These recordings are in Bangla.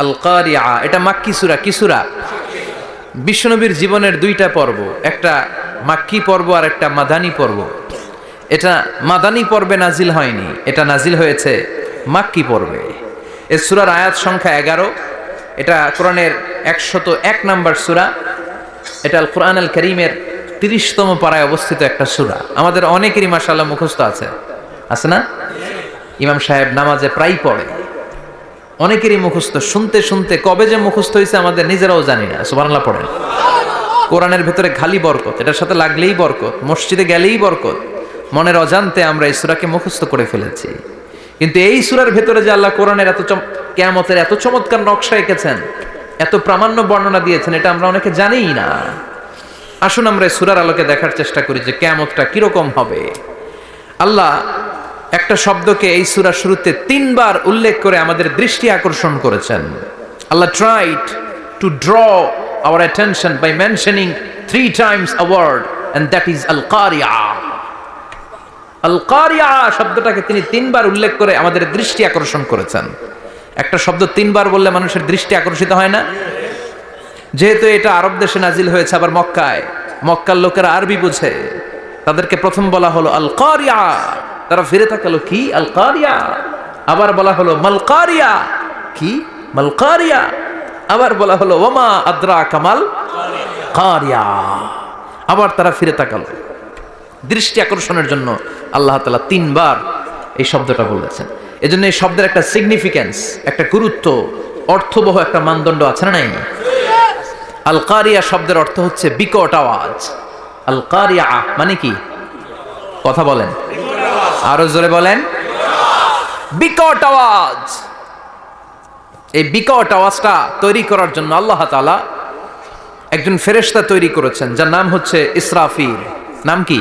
আল কারিয়া, এটা মাক্কি সূরা। কি সূরা? বিশ্বনবীর জীবনের দুইটা পর্ব, একটা মাক্কি পর্ব আর একটা মাদানী পর্ব। এটা মাদানী পর্বে নাজিল হয়নি, এটা নাজিল হয়েছে মাক্কি পর্বে। এই সূরার আয়াত সংখ্যা 11। এটা কোরআনের 101 নম্বর সূরা। এটা আল কোরআন আল কারীমের 30তম পারায় অবস্থিত একটা সূরা। আমাদের অনেকেরই মাশাআল্লাহ মুখস্থ আছে, আছে না? ইমাম সাহেব নামাজে প্রায় পড়ে, অনেকেরই মুখস্থ। শুনতে শুনতে কবে যে মুখস্থ হয়েছে আমাদের নিজেরাও জানি না। সুবহানাল্লাহ পড়েন। কোরআনের ভেতরে খালি বরকত, এটার সাথে লাগলেই বরকত, মসজিদে গেলেই বরকত। মনের অজান্তে আমরা এই সূরাকে মুখস্থ করে ফেলেছি। কিন্তু এই সূরার ভেতরে যে আল্লাহ কোরআনের কিয়ামতের এত চমৎকার নকশা এঁকেছেন, এত প্রামাণ্য বর্ণনা দিয়েছেন, এটা আমরা অনেকে জানিই না। আসুন আমরা এই সূরার আলোকে দেখার চেষ্টা করি যে কিয়ামতটা কিরকম হবে। আল্লাহ একটা শব্দকে এই সূরার শুরুতে 3 বার উল্লেখ করে আমাদের দৃষ্টি আকর্ষণ করেছেন। আল্লাহ tried to draw our attention by mentioning 3 times a word, and that is al-qari'ah. আল-কারিয়া শব্দটাকে তিনি 3 বার উল্লেখ করে আমাদের দৃষ্টি আকর্ষণ করেছেন। একটা শব্দ 3 বার বললে মানুষের দৃষ্টি আকর্ষিত হয় না? যেহেতু এটা আরব দেশে নাজিল হয়েছে, আবার মক্কায়, মক্কার লোকেরা আরবি বুঝে, তাদেরকে প্রথম বলা হলো আল-কারিয়া, তারা ফিরে তাকালো কি আল-কারিয়া। আবার বলা হলো মাল-কারিয়া, কি মাল-কারিয়া। আবার বলা হলো ওমা আদরাকা মাল কারিয়া। আবার তারা ফিরে তাকালো। দৃষ্টি আকর্ষণের জন্য আল্লাহ তাআলা 3 বার এই শব্দটা বলেছেন। এজন্য এই শব্দের একটা সিগনিফিকেন্স, একটা গুরুত্ব, অর্থবহ একটা মানদণ্ড আছে না নাই? আল কারিয়া শব্দের অর্থ হচ্ছে বিকট আওয়াজ। আল কারিয়া মানে কি? কথা বলেন, আরো জোরে বলেন। বিকট আওয়াজ। এই বিকট আওয়াজটা তৈরি করার জন্য আল্লাহ তাআলা একজন ফেরেশতা তৈরি করেছেন, যার নাম হচ্ছে ইসরাফিল। নাম কি?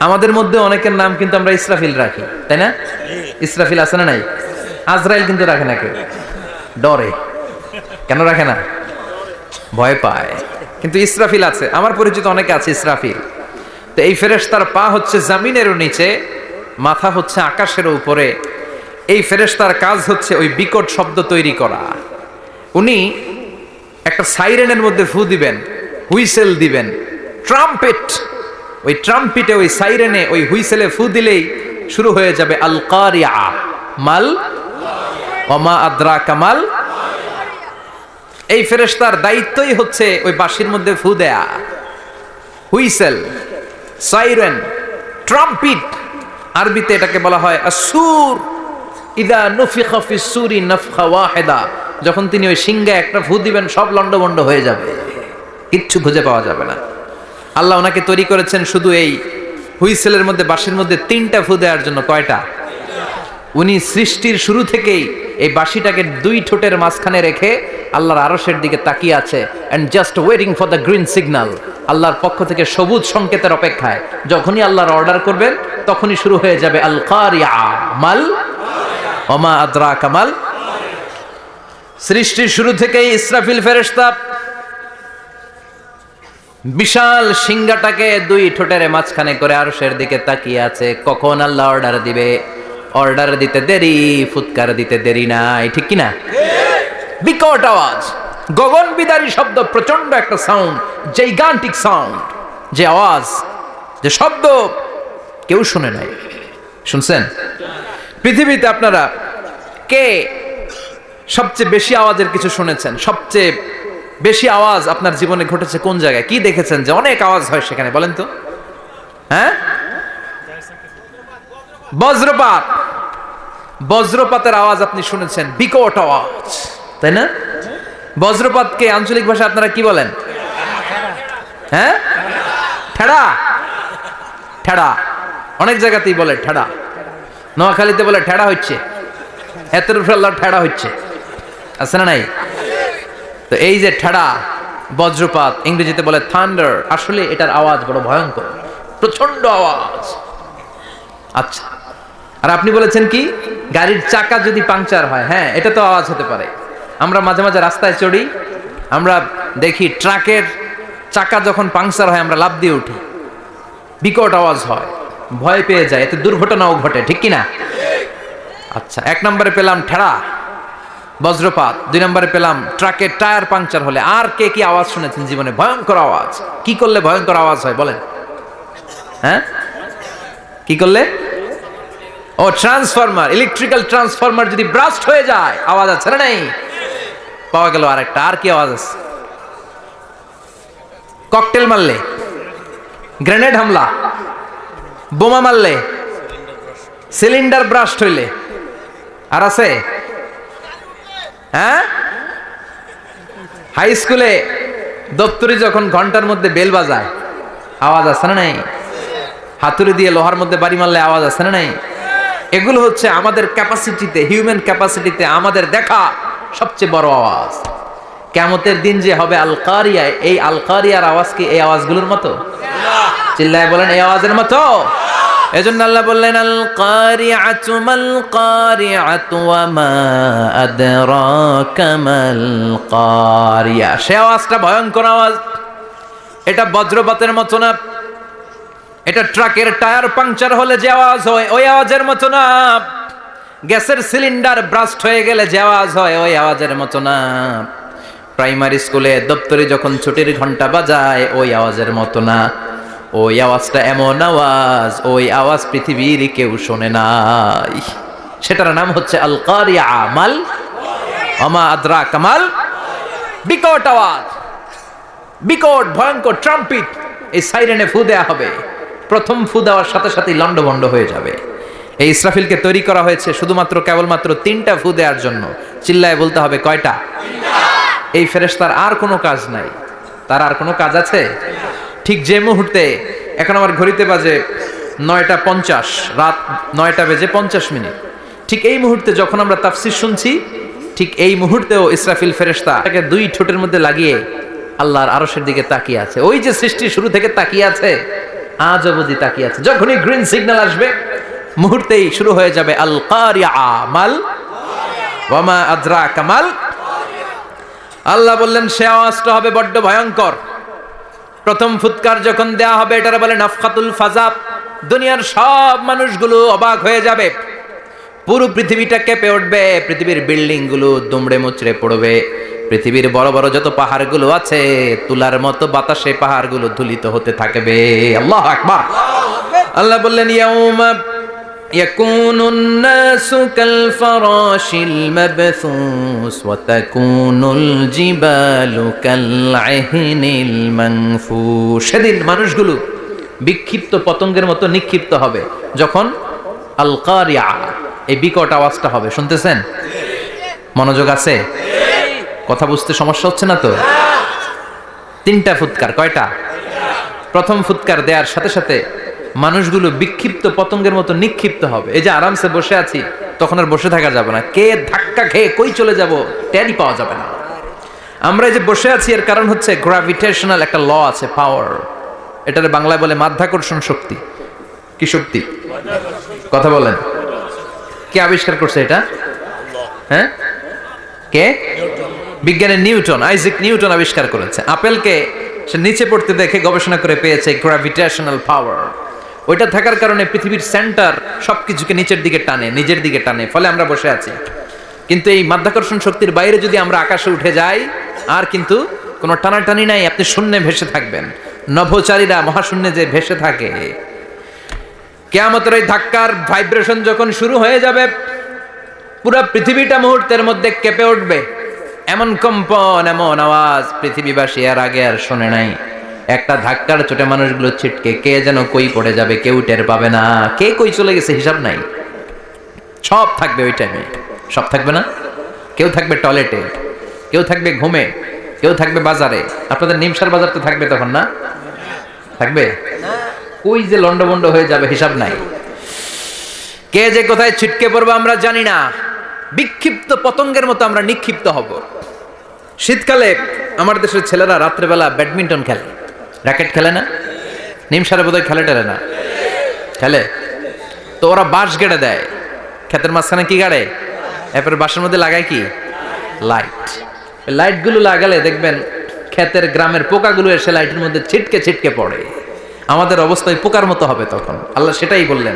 আমাদের মধ্যে অনেকের নাম কিন্তু আমরা ইসরাফিল রাখি, তাই না? ইসরাফিল আছে না নাই? আজরাইল কিন্তু রাখে না কেউ, ডরে। কেন রাখে না? ভয় পায়। কিন্তু ইসরাফিল আছে, আমার পরিচিত অনেকে আছে ইসরাফিল। তো এই ফেরেশতার পা হচ্ছে জমিনেরও নিচে, মাথা হচ্ছে আকাশের উপরে। এই ফেরেশতার কাজ হচ্ছে ওই বিকট শব্দ তৈরি করা। উনি একটা সাইরেনের মধ্যে ফু দিবেন, হুইসেল দিবেন, ট্রাম্পেট। ওই ট্রাম্পিটে, ওই সাইরেনে, ওই হুইসেলে ফু দিলেই শুরু হয়ে যাবে আল কারিয়া। মাল ওমা আদরাকা মাল। এই ফেরেশতার দায়িত্বই হচ্ছে ওই বাঁশির মধ্যে ফু দেয়া। হুইসেল, সাইরেন, ট্রাম্পিট, আরবিতে এটাকে বলা হয় আসুর। ইদা নুফিখা ফিস সূরি নাফখা ওয়াহিদা, যখন তিনি ওই সিংহে একটা ফু দিবেন সব লন্ডভন্ড হয়ে যাবে, কিচ্ছু খুঁজে পাওয়া যাবে না। আল্লাহ ওনাকে তৈরি করেছেন শুধু এই হুইসেলের মধ্যে, বাঁশির মধ্যে 3টা ফু দেওয়ার জন্য। কয়টা? উনি সৃষ্টির শুরু থেকেই এই বাঁশিটাকে 2 ঠোঁটের মাঝখানে রেখে আল্লাহর আরশের দিকে তাকিয়ে আছে, and just waiting for the green signal. আল্লাহর পক্ষ থেকে সবুজ সংকেতের অপেক্ষায়। যখনই আল্লাহর অর্ডার করবেন তখনই শুরু হয়ে যাবে আল কারিয়া মাল ওমা আদরাকা মাল। সৃষ্টির শুরু থেকেই ইসরাফিল ফেরেশতা বিশাল সিংহাটাকে 2 ঠোঁটের মাঝখানে করে আরশের দিকে তাকিয়ে আছে, কখন আল্লাহ অর্ডার দিবে। অর্ডার দিতে দেরি, ফুৎকার দিতে দেরি নাই, ঠিক কিনা? বিকট আওয়াজ, গগন বিদারী শব্দ, প্রচন্ড একটা সাউন্ড, জাইগান্টিক সাউন্ড। যে আওয়াজ, যে শব্দ কেউ শুনে নাই। শুনছেন? পৃথিবীতে আপনারা কে সবচেয়ে বেশি আওয়াজের কিছু শুনেছেন? সবচেয়ে বেশি আওয়াজ আপনার জীবনে ঘটেছে কোন জায়গায়? কি দেখেছেন যে অনেক আওয়াজ হয় সেখানে? বলেন তো। হ্যাঁ, বজ্রপাত। বজ্রপাতের আওয়াজ আপনি শুনেছেন, বিকট আওয়াজ, তাই না? বজ্রপাতকে আঞ্চলিক ভাষা আপনারা কি বলেন? হ্যাঁ, ঠেড়া। ঠেড়া অনেক জায়গাতেই বলে ঠেড়া। নোয়াখালীতে বলে ঠেড়া হচ্ছে, এতের উপরে আল্লাহ ঠেড়া হচ্ছে, আছে না নাই? তো এই যে ঠেড়া, বজ্রপাত, ইংরেজিতে বলে থান্ডার, আসলে এটার আওয়াজ বড় ভয়ঙ্কর, প্রচন্ড আওয়াজ। আচ্ছা, আর আপনি বলেছেন কি গাড়ির চাকা যদি পাংচার হয়, হ্যাঁ এটা তো আওয়াজ হতে পারে। আমরা মাঝে মাঝে রাস্তায় চড়ি, আমরা দেখি ট্রাকের চাকা যখন পাংচার হয় আমরা লাফ দিয়ে উঠি, বিকট আওয়াজ হয়, ভয় পেয়ে যায়, এতে দুর্ঘটনাও ঘটে, ঠিক কিনা? আচ্ছা, 1 নম্বরে পেলাম ঠেড়া। বজ্রপাত। 2 নম্বরে পেলাম ট্রাকের টায়ার পাংচার হলে। আর কে কি আওয়াজ শুনেছেন জীবনে? ভয়ঙ্কর আওয়াজ। কি করলে ভয়ঙ্কর আওয়াজ হয় বলেন? হ্যাঁ, কি করলে? ও ট্রান্সফরমার, ইলেকট্রিক্যাল ট্রান্সফরমার যদি ব্রাস্ট হয়ে যায় আওয়াজ আছে না নাই? পাওয়া গেল আরেকটা। আর কি আওয়াজ আছে? ককটেল মারলে, গ্রেনেড হামলা, বোমা মারলে, সিলিন্ডার ব্রাস্ট হইলে। আর আছে? হ্যাঁ, হাই স্কুলে দপ্তরি যখন ঘন্টার মধ্যে বেল বাজায় আওয়াজ আছে না নাই? হাতুড়ি দিয়ে লোহার মধ্যে বাড়ি মারলে আওয়াজ আছে না নাই? এগুলো হচ্ছে আমাদের ক্যাপাসিটিতে, হিউম্যান ক্যাপাসিটিতে আমাদের দেখা সবচেয়ে বড় আওয়াজ। কিয়ামতের দিন যে হবে আল কারিয়া, এই আল কারিয়ার আওয়াজ কি এই আওয়াজগুলোর মতো? চিল্লায় বলেন এই আওয়াজের মতো? এজন্য আল্লাহ বললেন আল কারিআতু মাল কারিআতু ওয়া মা আদরাকা মাল কারিয়া। সে আওয়াজটা ভয়ঙ্কর আওয়াজ। এটা বজ্রপাতের মতো না, এটা ট্রাকের টায়ার পাংচার হলে যে আওয়াজ হয় ওই আওয়াজের মতো না, গ্যাসের সিলিন্ডার ব্রাস্ট হয়ে গেলে যে আওয়াজ হয় ওই আওয়াজের মতো না, প্রাইমারি স্কুলে দপ্তরে যখন ছুটির ঘন্টা বাজায় ওই আওয়াজের মতো না। ওই আওয়াজটা এমন আওয়াজ, ওই আওয়াজ পৃথিবীর কেউ শোনে নাই। সেটার নাম হচ্ছে আল কারিয়া মাল ওমা আদরাকা মাল। বিকট আওয়াজ, বিকট ভয়ঙ্কর ট্রাম্পিট। এই সাইরেনে ফু দেয়া হবে। প্রথম ফু দেওয়ার সাথে সাথেই লন্ডভন্ড হয়ে যাবে। এই ইসরাফিলকে তৈরি করা হয়েছে শুধুমাত্র কেবলমাত্র 3টা ফু দেওয়ার জন্য। চিল্লায় বলতে হবে কয়টা? এই ফেরেশতার আর কোনো কাজ নাই। তার আর কোনো কাজ আছে? ঠিক যে মুহূর্তে, এখন আমার ঘড়িতে বাজে 9:50, রাত 9:50, ঠিক এই মুহূর্তে যখন আমরা তাফসীর শুনছি, ঠিক এই মুহূর্তেও ইসরাফিল ফেরেশতা তাকে 2 ঠোঁটের মধ্যে লাগিয়ে আল্লাহর আরশের দিকে তাকিয়ে আছে। ওই যে সৃষ্টি শুরু থেকে তাকিয়ে আছে, আজ অবধি তাকিয়ে আছে। যখনই গ্রিন সিগন্যাল আসবে মুহূর্তেই শুরু হয়ে যাবে আল কারিয়া মাল ওয়া মা আদরাকা মাল। আল্লাহ বললেন সে আওয়াজটা হবে বড্ড ভয়ঙ্কর। প্রথম ফুৎকার যখন দেয়া হবে এটারে বলে নাফখাতুল ফাজা। দুনিয়ার সব মানুষগুলো অবাক হয়ে যাবে, পুরো পৃথিবীটা কেঁপে উঠবে, পৃথিবীর বিল্ডিং গুলো দুমড়ে মুচড়ে পড়বে, পৃথিবীর বড় বড় যত পাহাড়গুলো আছে তুলার মতো বাতাসে পাহাড়গুলো ধুলিত হতে থাকবে। আল্লাহু আকবার। আল্লাহ বললেন ইয়াউমা ইয়াকুনুন নাসু কাল ফারাশিল মাবথুস ওয়া তাকুনুল জিবালু কাল আহিনিল মানফুশ। সেদিন মানুষগুলো বিক্ষিপ্ত পতঙ্গের মতো নিক্ষিপ্ত হবে যখন আল কারিয়া, এই বিকট আওয়াজটা হবে। শুনতেছেন? মনোযোগ আছে? কথা বুঝতে সমস্যা হচ্ছে না তো? 3টা ফুৎকার। কয়টা? প্রথম ফুৎকার দেওয়ার সাথে সাথে মানুষগুলো বিক্ষিপ্ত পতঙ্গের মতো নিক্ষিপ্ত হবে। এই যে আরামসে বসে আছি, তখন আর বসে থাকা যাবে না। কে ধাক্কা খেয়ে কই চলে যাব টেরই পাওয়া যাবে না। আমরা এই যে বসে আছি এর কারণ হচ্ছে গ্র্যাভিটেশনাল একটা ল আছে, পাওয়ার। এটারে বাংলায় বলে মাধ্যাকর্ষণ শক্তি। কি শক্তি? কথা বলেন। কে আবিষ্কার করছে এটা? হ্যাঁ, কে? বিজ্ঞানী নিউটন, আইজাক নিউটন আবিষ্কার করেছে। আপেলকে সে নিচে পড়তে দেখে গবেষণা করে পেয়েছে গ্র্যাভিটেশনাল পাওয়ার। ওইটা থাকার কারণে পৃথিবীর সেন্টার সবকিছুকে নিচের দিকে টানে, নিজের দিকে টানে, ফলে আমরা বসে আছি। কিন্তু এই মাধ্যাকর্ষণ শক্তির বাইরে যদি আমরা আকাশে উঠে যাই, আর কিন্তু কোনো টানাটানি নাই, আপনি শূন্যে ভেসে থাকবেন। নভোচারীরা মহাশূন্যে যে ভেসে থাকে। কিয়ামতের এই ধাক্কার ভাইব্রেশন যখন শুরু হয়ে যাবে, পুরো পৃথিবীটা মুহূর্তের মধ্যে কেঁপে উঠবে। এমন কম্পন, এমন আওয়াজ পৃথিবীবাসী এর আগে আর শোনে নাই। একটা ধাক্কার চোটে মানুষগুলো ছিটকে কে যেন কই পড়ে যাবে, কেউ টের পাবে না। কে কই চলে গেছে হিসাব নাই। সব থাকবে ওই টাইমে। সব থাকবে না? কেউ থাকবে টয়লেটে, কেউ থাকবে ঘুমে, কেউ থাকবে বাজারে। আপনাদের নিমসার বাজার তো থাকবে তখন, না থাকবে? কই যে লন্ডভন্ড হয়ে যাবে হিসাব নাই। কে যে কোথায় ছিটকে পড়বে আমরা জানি না। বিক্ষিপ্ত পতঙ্গের মতো আমরা নিক্ষিপ্ত হব। শীতকালে আমার দেশের ছেলেরা রাত্রেবেলা ব্যাডমিন্টন খেলে, র্যাকেট খেলে না? নিমসারে বোধহয় খেলে টেলে না? খেলে তো। ওরা বাঁশ গেড়ে দেয় ক্ষেতের মাঝখানে। কি গাড়ে? এরপরে বাঁশের মধ্যে লাগায় কি? লাইট। লাইটগুলো লাগালে দেখবেন ক্ষেতের গ্রামের পোকাগুলো এসে লাইটের মধ্যে ছিটকে ছিটকে পড়ে। আমাদের অবস্থায় পোকার মতো হবে তখন। আল্লাহ সেটাই বললেন,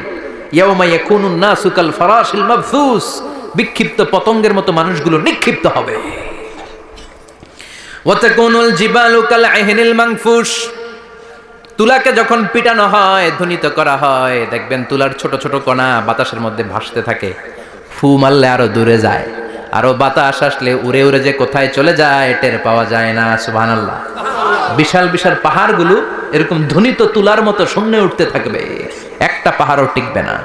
ইয়াউমা ইয়াকুনুন নাসু কাল ফারাশিল মাবথুস। বিক্ষিপ্ত পতঙ্গের মতো মানুষগুলো নিক্ষিপ্ত হবে। ওয়াতাকুনুল জিবালু কাল আহিনিল মানফুশ, তুলাকে যখন পিটানো হয়, ধ্বনিত করা হয়, দেখবেন তুলার ছোট ছোট কণা বাতাসের মধ্যে ভাসতে থাকে, ফু মারলে আরো দূরে যায়, আরো বাতাস আসলে উড়ে উড়ে যে কোথায় চলে যায় টের পাওয়া যায় না। সুবহানাল্লাহ। বিশাল বিশাল পাহাড়গুলো এরকম ধ্বনিত তুলার মতো শূন্যে উঠতে থাকবে, একটা পাহাড়ও টিকবে না।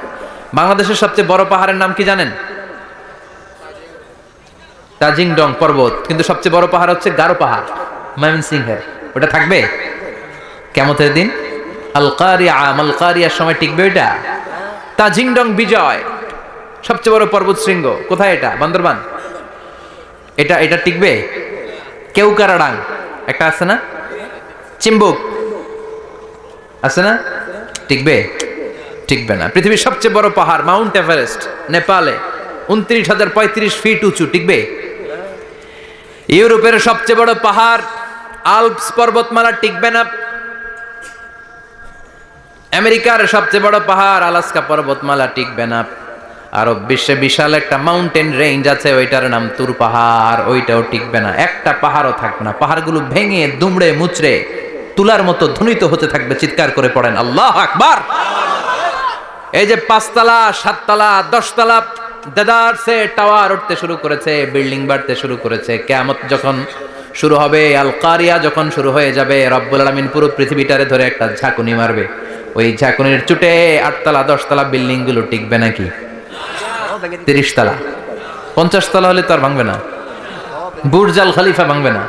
বাংলাদেশের সবচেয়ে বড় পাহাড়ের নাম কি জানেন? তাজিং ডং পর্বত, কিন্তু সবচেয়ে বড় পাহাড় হচ্ছে গারো পাহাড়, ময়মনসিংহের। ওটা থাকবে কিয়ামতের দিন? আল কারিয়া, আল কারিয়ার সময় টিকবে ওইটা? তাজিং ডং বিজয় সবচেয়ে বড় পর্বত শৃঙ্গ, কোথায় এটা? বান্দরবান। এটা টিকবে? কেউকারাডাং একটা আছে না, চিম্বুক আছে না, টিকবে? টিকবে না। পৃথিবীর সবচেয়ে বড় পাহাড় মাউন্ট এভারেস্ট নেপালে 29,035 ফিট উঁচু, টিকবে? ইউরোপের সবচেয়ে বড় পাহাড় আল্পস পর্বতমালা, টিকবে না। আমেরিকার সবচেয়ে বড় পাহাড় আলাস্কা পর্বতমালা, টিকবে না। আরব বিশ্বে বিশাল একটা মাউন্টেন রেঞ্জ আছে, ওইটার নাম তুর পাহাড়, ওইটাও টিকবে না। একটা পাহাড়ও থাকবে না, পাহাড়গুলো ভেঙে দুমড়ে মুচড়ে তুলার মতো ধ্বনিত হতে থাকবে। চিৎকার করে পড়েন আল্লাহু আকবার। এই যে 5 তলা 7 তলা 10 তলা দেদারসে টাওয়ার উঠতে শুরু করেছে, বিল্ডিং বাড়তে শুরু করেছে, কিয়ামত যখন শুরু হবে, আল কারিয়া যখন শুরু হয়ে যাবে, রব্বুল আলামিন পুরো পৃথিবীটারে ধরে একটা ঝাঁকুনি মারবে। ওই ঝাঁকুনির চুটে 8 তলা 10 তলা বিল্ডিং গুলো টিকবে নাকি? 30 তলা 50 তলা হলে তো আর ভাঙবে না। বুর্জ আল খলিফা ভাঙবে না।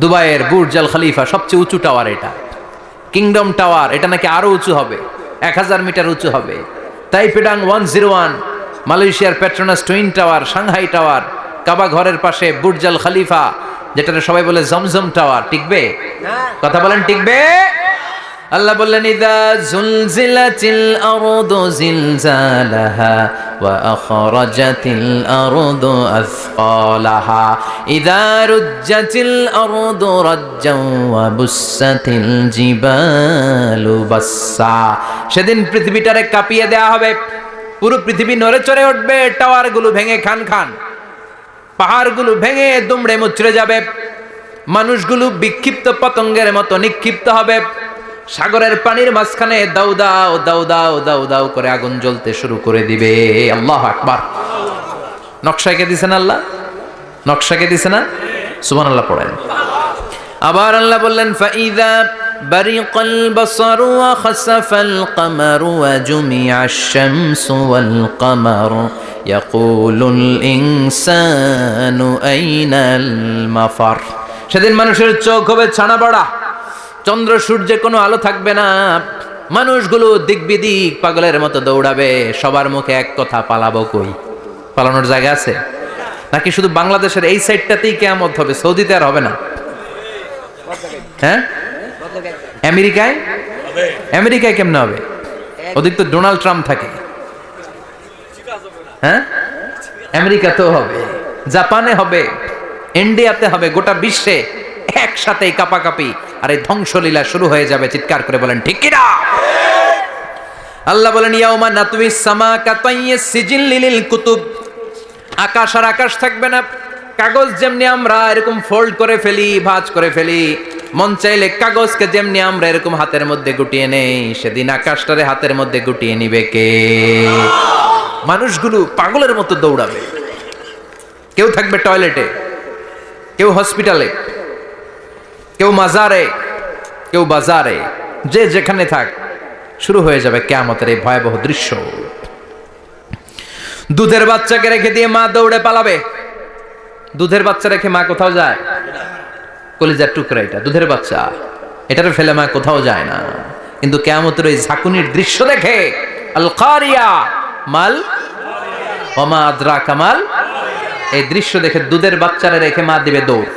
দুবাইয়ের বুর্জ আল খলিফা সবচেয়ে উঁচু টাওয়ার, এটা কিংডম টাওয়ার, এটা নাকি আরো উঁচু হবে, 1000 মিটার উঁচু হবে। তাইপেডাং 101, মালয়েশিয়ার Petronas twin tower, Shanghai tower, কাবা ঘরের পাশে বুর্জ আল খলিফা, যেটা সবাই বলে জমজম টাওয়ার, টিকবে? কথা বলেন, টিকবে? আল্লাহ বললেন ইযা জুলজিলাতিল আরদু জিলজালাহা ওয়া আখরাজাতিল আরদু আসকালাহা ইযা রুজ্জাতিল আরদু রাজ্জাও ওয়া বুসাতিল জিবালু বাসসা। সেদিন পৃথিবীটারে কাঁপিয়ে দেয়া হবে, পুরো পৃথিবী নড়ে চড়ে উঠবে, টাওয়ারগুলো ভেঙে খান খান, পাহাড়গুলো ভেঙে দুমড়ে মুচড়ে যাবে, মানুষগুলো বিক্ষিপ্ত পতঙ্গের মতো নিক্ষিপ্ত হবে, সাগরের পানির মাঝখানে দাউ দাউ দাউ দাউ দাউ দাউ করে আগুন জ্বলতে শুরু করে দিবে। আল্লাহু আকবার। নকশা কে দিছেন আল্লাহ? নকশা কে দিছেন না? সুবহানাল্লাহ পড়েন। আবার আল্লাহ বললেন ফাইযা বারিকাল বাসারু ওয়া খাসাফাল কামারু ওয়া জুমিআশ শামসু ওয়াল কামারু ইয়াকুলুল ইনসানু আইনাল মাফার। সেদিন মানুষের চোখ হবে ছানা বড়া, চন্দ্র সূর্যে কোনো আলো থাকবে না, মানুষগুলো দিক বিদিক পাগলের মতো দৌড়াবে, সবার মুখে এক কথা, পালাবো কই? পালানোর জায়গা আছে নাকি? শুধু বাংলাদেশের এই সাইডটাতেই কিয়ামত হবে, সৌদিতে আর হবে না? হ্যাঁ, আমেরিকায়? আমেরিকায় কেমনে হবে? ওদিক তো ডোনাল্ড ট্রাম্প থাকে। হ্যাঁ, আমেরিকাতেও হবে, জাপানে হবে, ইন্ডিয়াতে হবে, গোটা বিশ্বে একসাথেই কাপাকাপি আর এই ধ্বংসলীলা শুরু হয়ে যাবে। চিৎকার করে বলেন ঠিক কিনা? আল্লাহ বলেন ইয়াউমা নাতউইস সামা কাতাইয়িস সিজিল লিল কুতুব। আকাশ আর আকাশ থাকবে না, কাগজ যেমনি আমরা এরকম ফোল্ড করে ফেলি, ভাঁজ করে ফেলি, মন চাইলে কাগজকে যেমনি আমরা এরকম হাতের মধ্যে গুটিয়ে নেই, সেদিন আকাশটারে হাতের মধ্যে গুটিয়ে নিবে কে? মানুষগুলো পাগলের মতো দৌড়াবে, কেউ থাকবে টয়লেটে, কেউ হসপিটালে, কেউ মাজারে, কেউ বাজারে, যে যেখানে থাক, শুরু হয়ে যাবে কিয়ামতের এই ভয়াবহ দৃশ্য। দুধের বাচ্চাকে রেখে দিয়ে মা দৌড়ে পালাবে। দুধের বাচ্চা রেখে মা কোথাও যায়? কলিজার টুকরা এটা, দুধের বাচ্চা, এটারে ফেলে মা কোথাও যায় না। কিন্তু কিয়ামতের এই ঝাঁকুনির দৃশ্য দেখে, আল কারিয়া মাল ওয়া মা আদরাকা মাল, এই দৃশ্য দেখে দুধের বাচ্চারে রেখে মা দিবে দৌড়।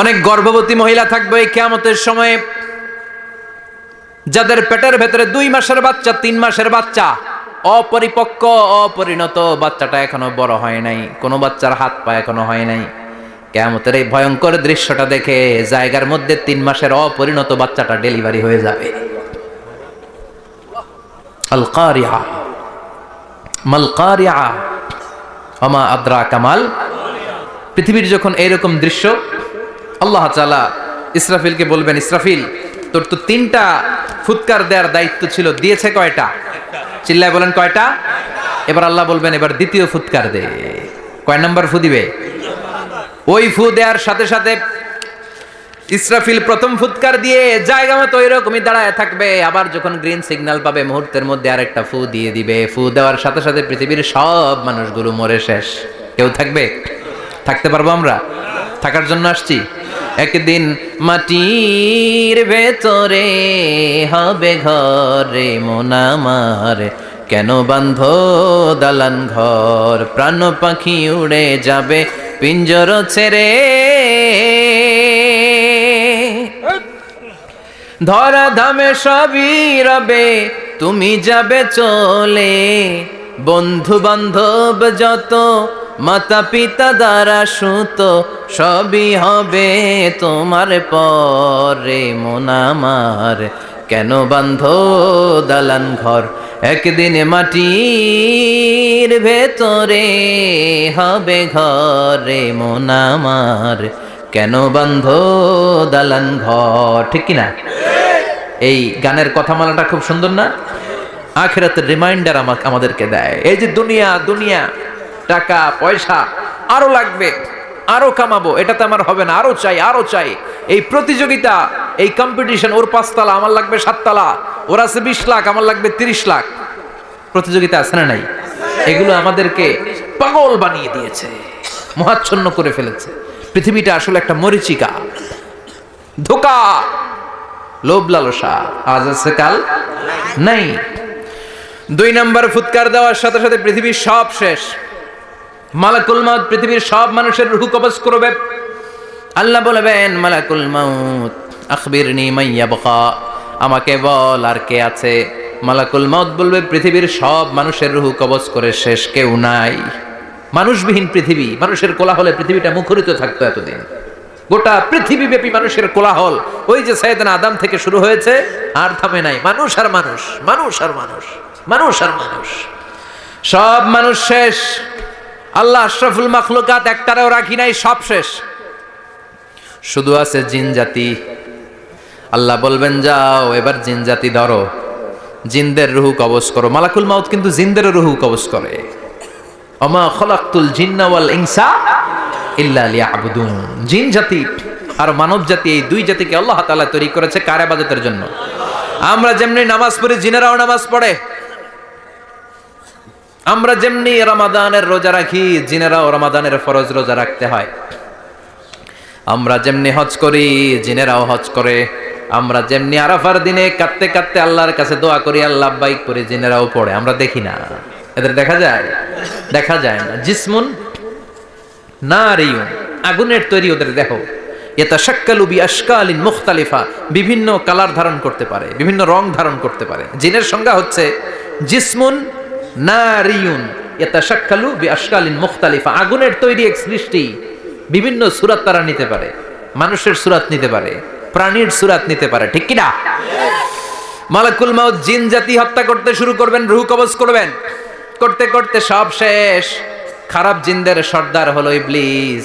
অনেক গর্ভবতী মহিলা থাকবে এই কিয়ামতের সময়ে, যাদের পেটের ভেতরে 2 মাসের বাচ্চা, 3 মাসের বাচ্চা, অপরিপক্ক অপরিণত, বাচ্চাটা এখনো বড় হয় নাই, কোনো বাচ্চার হাত পা এখনো হয় নাই। কিয়ামতের এই ভয়ঙ্কর দৃশ্যটা দেখে জায়গার মধ্যে 3 মাসের অপরিণত বাচ্চাটা ডেলিভারি হয়ে যাবে। আল কারিয়া মাল কারিআ ওমা আদরাকা মাল। পৃথিবীর যখন এইরকম দৃশ্য, আল্লাহ তাআলা ইসরাফিলকে বলবেন, ইসরাফিল তোর তো 3টা ফুৎকার দেওয়ার দায়িত্ব ছিল, দিয়েছে কয়টা? চিল্লায় বলেন কয়টা? এবার আল্লাহ বলবেন এবার দ্বিতীয় ফুৎকার দে। কয় নাম্বার ফু দিবে? ওই ফু দেওয়ার সাথে সাথে ইসরাফিল প্রথম ফুৎকার দিয়ে জায়গা মতো এরকমই দাঁড়ায় থাকবে, আবার যখন গ্রিন সিগন্যাল পাবে মুহূর্তের মধ্যে আরেকটা ফু দিয়ে দিবে। ফু দেওয়ার সাথে সাথে পৃথিবীর সব মানুষগুলো মরে শেষ। কেউ থাকবে? থাকতে পারবো আমরা? থাকার জন্য আসছি। একদিন মাটির ভেতরে হবে ঘরে মন আমার, কেন বান্ধ দালান ঘর, প্রাণ পাখি উড়ে যাবে পিঞ্জর ছেড়ে, ধরা ধামে সবই রবে তুমি যাবে চলে, বন্ধু বান্ধব যত মাতা পিতা দ্বারা সুত সবই হবে তোমার পরে মন আমার, কেন বান্ধ দালান ঘর, একদিন মাটির ভেতরে হবে ঘরে মন আমার, কেন বান্ধ দালান ঘর। ঠিক কিনা? এই গানের কথামালাটা খুব সুন্দর না? আখিরাতের রিমাইন্ডার আমাদেরকে দেয়। এই যে দুনিয়া দুনিয়া, টাকা পয়সা আরো লাগবে, আরো কামাবো, এটাতে আমার হবে না, আরো চাই আরো চাই। এই প্রতিযোগিতা, এই কম্পিটিশন, ওর 5 তলা আমার লাগবে 7 তলা, ওর আছে 20 লাখ আমার লাগবে 30 লাখ। প্রতিযোগিতা আছে না নাই? এগুলো আমাদেরকে পাগল বানিয়ে দিয়েছে, মোহাচ্ছন্ন করে ফেলেছে। পৃথিবীটা আসলে একটা মরিচিকা, ধোঁকা, লোভ লালসা, আজ আছে কাল নাই। 2 নম্বর ফুৎকার দেওয়ার সাথে সাথে পৃথিবীর সব শেষ। মালাকুল মাউত পৃথিবীর সব মানুষের রূহ কবজ করবে। আল্লাহ বলবেন, মালাকুল মাউত আখবিরনি মাইয়াবকা, আমাকে বল আর কে আছে। মালাকুল মাউত বলবে, পৃথিবীর সব মানুষের রূহ কবজ করে শেষ, কেউ নাই। মানুষবিহীন পৃথিবী, মানুষের কোলাহলে পৃথিবীটা মুখরিত থাকতো এতদিন। গোটা পৃথিবীব্যাপী মানুষের কোলাহল, ওই যে সাইয়েদনা আদম থেকে শুরু হয়েছে, আর থামে নাই। মানুষ আর মানুষ, মানুষ আর মানুষ, মানুষ আর মানুষ, সব মানুষ শেষ। আল্লাহ আশরাফুল মাখলুকাত একটারেও রাখি নাই, সব শেষ। শুধু আছে জিন জাতি। আল্লাহ বলবেন, যাও এবার জিন জাতি ধরো, জিনদের রূহ কবজ করো। মালাকুল মাউত কিন্তু জিনদের রূহ কবজ করে। ওমা খলাকতুল জিন্না ওয়াল ইনসা ইল্লা লিয়াবুদুন। জিন জাতি আর মানব জাতি, এই 2 জাতিকে আল্লাহ তাআলা তৈরি করেছে কার ইবাদতের জন্য। আমরা যেমনি নামাজ পড়ি, জিনেরাও নামাজ পড়ে। আমরা যেমনি রমাদানের রোজা রাখি, জিনেরাও রমাদানের ফরজ রোজা রাখতে হয়। আমরা যেমনি হজ করি, জিনেরাও হজ করে। আমরা যেমনি আরাফার দিনে কাঁদতে কাঁদতে আল্লাহর কাছে দোয়া করি, আল্লাহ লাব্বাইক করে, জিনেরাও পড়ে। আমরা দেখি না, এদের দেখা যায়? দেখা যায় না। জিসমুন নারিয়ুন, আগুনের তৈরি ওদের দেহ। ইয়াতাশাক্কালু বিআশকালিন মুখতালিফা, বিভিন্ন কালার ধারণ করতে পারে, বিভিন্ন রং ধারণ করতে পারে। জিনের সংজ্ঞা হচ্ছে জিসমুন নারিয়ুন ইয়াতাশাক্কালু বিআশকালিন মুখতালিফা, আগুনের তৈরি এক সৃষ্টি। বিভিন্ন সূরত তারা নিতে পারে, মানুষের সূরত নিতে পারে, প্রাণীর সূরত নিতে পারে। ঠিক কি না? মালাকুল মাউত জিন জাতি হত্যা করতে শুরু করবেন, রূহ কবজ করবেন। করতে করতে সব শেষ। খারাপ জিনদের সর্দার হলো ইবলিস।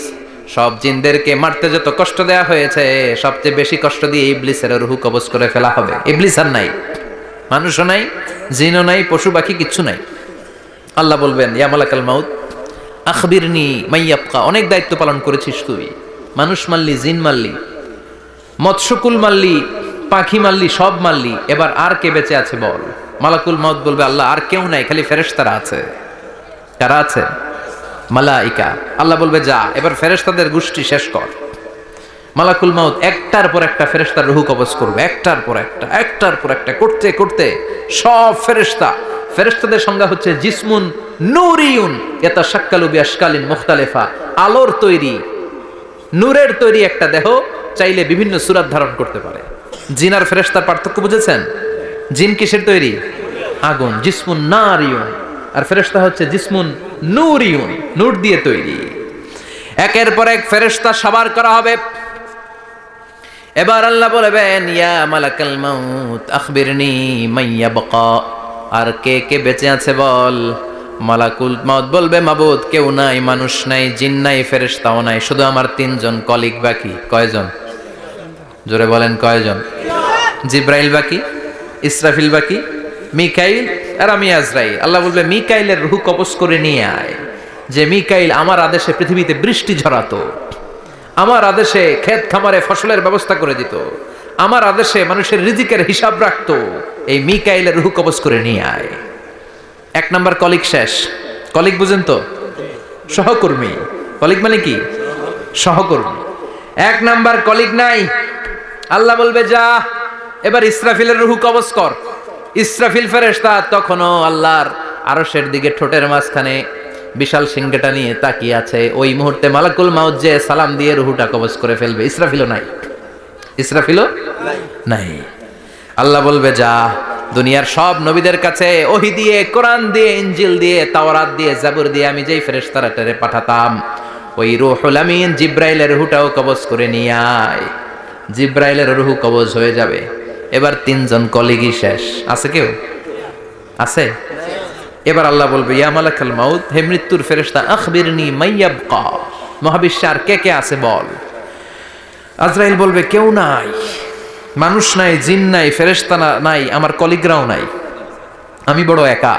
সব জিনদেরকে মারতে যত কষ্ট দেয়া হয়েছে, সবচেয়ে বেশি কষ্ট দিয়ে ইবলিসের রূহ কবজ করে ফেলা হবে। ইবলিস আর নাই, মানুষও নাই, জিনও নাই, পশু পাখি কিচ্ছু নাই। আল্লাহ বলবেন, ইয়া মালাকাল মাউত আখবিরনি মাইয়াবকা, অনেক দায়িত্ব পালন করেছিস তুই। মানুষ মারলি, জিন মারলি, মৎস্যকুল মারলি, পাখি মারলি, সব মারলি, এবার আর কে বেঁচে আছে বল। মালাকুল মাউত বলবে, আল্লাহ আর কেউ নাই, খালি ফেরেশতারা আছে। কারা আছে? মালাইকা। আল্লাহ বলবে, যা এবার ফেরেশতাদের গোষ্ঠী শেষ কর। মালাকুল মাউত একটার পর একটা ফেরেশতার রূহ কবজ করবে, একটার পর একটা, একটার পর একটা করতে করতে সব ফেরেশতা। ফেরেশতাদের সংজ্ঞা হচ্ছে জিসমুন নূরিয়ুন ইয়াতাশাক্কালু বিআশকালিন মুখতালিফা, আলোর তৈরি, নূরের তৈরি একটা দেহ, চাইলে বিভিন্ন সূরত ধারণ করতে পারে। জিন আর ফেরেশতার পার্থক্য বুঝেছেন? জিন কিসের তৈরি? আগুন, জিসমুন নারিয়ুন। আর ফেরেশতা হচ্ছে জিসমুন নূরিয়ুন, নূর দিয়ে তৈরি। একের পর এক ফেরেশতা সবার করা হবে। এবার আল্লাহ বলবেন, ইয়া মালাকাল মাউত আখবিরনি মাইয়াবকা, আর কে কে বেঁচে আছে বল। মালাকুল মাউত বলবে মাবুদ কেউ নাই, মানুষ নাই, জিন নাই, ফেরেশতাও নাই, শুধু আমার তিনজন কলিগ বাকি। কয়জন? জোরে বলেন কয়জন? জিব্রাইল বাকি, ইসরাফিল বাকি, মিকাইল আর আমি আজরাইল। আল্লাহ বলবে মিকাইলের রূহ কবজ করে নিয়ে আয়। যে মিকাইল আমার আদেশে পৃথিবীতে বৃষ্টি ঝরাতো, আমার আদেশে ক্ষেত খামারে ফসলের ব্যবস্থা করে দিত, আমার আদেশে মানুষের রিজিকের হিসাব রাখতো, এই মিকাইলের রূহ কবজ করে নিয়ে আয়। এক নাম্বার কলিগ শেষ। কলিগ বুঝেন তো? সহকর্মী। কলিগ মানে কি? সহকর্মী। এক নাম্বার কলিগ নাই। আল্লাহ বলবে যা এবার ইসরাফিলের রূহ কবজ কর। ইসরাফিল ফেরেশতা তখনও আল্লাহর আরশের দিকে ঠোঁটের মাঝখানে বিশাল সিংহটা নিয়ে তাকিয়ে আছে। ওই মুহূর্তে মালাকুল মাউত যে সালাম দিয়ে রূহটা কবজ করে ফেলবে। ইসরাফিলও নাই। ইসরাফিলও নাই। আল্লাহ বলবে যা দুনিয়ার সব নবীদের কাছে ওহী দিয়ে, কোরআন দিয়ে, ইনজিল দিয়ে, তাওরাত দিয়ে, জাবুর দিয়ে আমি যেই ফেরেশতারা পাঠাতাম, ওই রূহুল আমিন জিব্রাইলের রূহটাও কবজ করে নিয়ে আয়। জিব্রাইলের রূহ কবজ হয়ে যাবে। এবার তিনজন কলিগই শেষ। আছে কেউ? আছে? এবার আল্লাহ বলবে ইয়া মালাকাল মাউত, হে মৃত্যুর ফেরেশতা, আখবিরনি মাইয়াবকা, মহাবিশ্বে আর কে কে আছে বল। আজরাইল বলবে কেউ নাই, মানুষ নাই, জিন নাই, ফেরেশতা নাই, আমার কলিগরাও নাই, আমি বড় একা।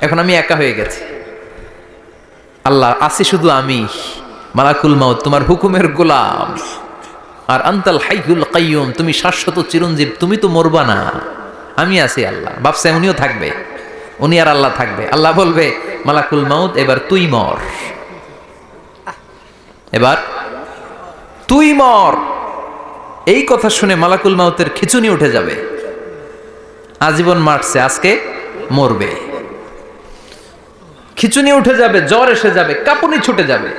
এখন আমি একা হয়ে গেছি। আল্লাহ আছি শুধু আমি, মালাকুল মাউত তোমার হুকুমের গোলাম, আর আনতাল হাইয়ুল কাইয়ুম তুমি শাশ্বত চিরঞ্জীব, তুমি তো মরবা না, আমি আছি। আল্লাহ ভাবছে উনিও থাকবে, উনি আর আল্লাহ থাকবে। আল্লাহ বলবে মালাকুল মাউত এবার তুই মর, এবার তুই মর। এই কথা শুনে মালাকুল মাউতের খিচুনি উঠে যাবে। আজীবন মারছে, আজকে মরবে। খিচুনি উঠে যাবে, জ্বর এসে যাবে, কাঁপুনি ছুটে যাবে।